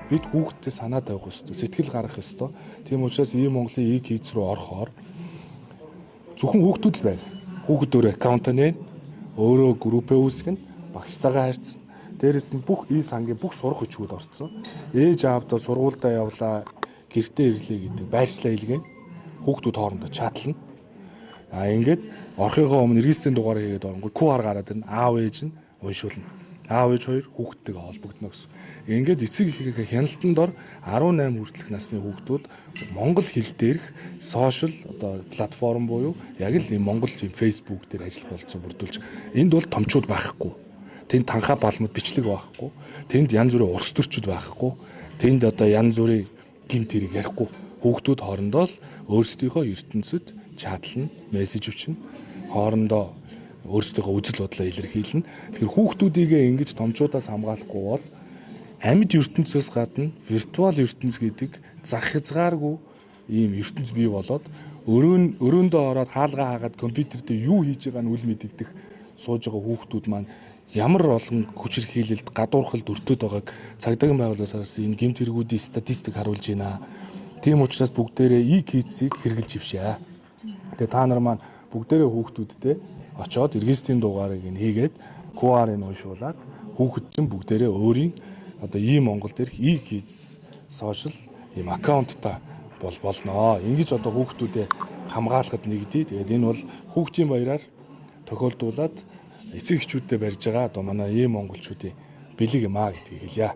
Бид хүүхдэд санаа тавих ёстой, сэтгэл гаргах ёстой. Тийм учраас ийм Монголын e-kids руу орохоор зөвхөн хүүхдүүд л байна. Хүүхэд өөрөө аккаунт нэ, өөрөө группээ үүсгэнэ, багштайгаа харьцсан. Дээрээс нь бүх сангийн бүх сурах хүчүүд орцсон. Ээж аавдаа сургуультай явлаа, гэртээ ирлээ гэдэг байршлаа илгээн. Хүүхдүүд хоорондоо чатлана. Ингээд орохыгоо өмнө регистрийн дугаараа хийгээд оронгой QR гараад ирнэ. Аав ээж нь уншуулна. Аав ээж хоёр хүүхдтэйгээ холбогдно гэсэн. Ингээд эцэг их хяналтанд дор 18 хүртэлх насны хүүхдүүд монгол хэл дээрх сошиал одоо платформ буюу яг л ийм монгол тийм фейсбુક дээр ажиллах болцоо бүрдүүлж энд бол томчууд байхгүй. Тэнд танхаа балмад бичлэг байхгүй. Тэнд янз бүрийн урс төрчид байхгүй. Тэнд одоо янз бүрийн гимт хэрэг ярихгүй. Хүүхдүүд хоорондоо л өөрсдийнхөө ертөнцид чатлан, мессеж өчнө. Хоорондоо өөрсдийнхөө үзэл бодлоо илэрхийлнэ. Тэгэхээр хүүхдүүдийгээ ингэж томчуудаас хамгаалахгүй бол амьд ертөнцөөс гадна виртуал ертөнц гэдэг зах хязгааргүй ийм ертөнц бий болоод өрөөндөө ороод хаалгаа хаагаад компьютер дээр юу хийж байгааг нь үл мэдэгдэх сууж байгаа хүүхдүүд маань ямар олон хүч хэрхийлэлд гадуурхалд өртөөд байгааг цагдаагийн байгууллагаас энэ гэмт хэрэгүүдийн статистик харуулж байна. Тийм учраас бүгдээрээ e-kids-ийг хэрэгжилж ившээ. Тэгээ та нар маань бүгдээрээ хүүхдүүдтэй очоод регистрийн дугаарыг хийгээд QR-ыг уншуулад хүүхэд чинь бүгдээрээ өөрийн одоо Монгол дээрх e-kids сошиал ийм аккаунттай болно. Ингэж одоо хүүхдүүдэд хамгаалахад нэгдээ. Тэгээд энэ бол хүүхдийн баяраар тохиолдуулаад эцэг эхчүүдтэй барьж байгаа одоо манай монголчуудын бэлэг юм аа гэдгийг хэлье.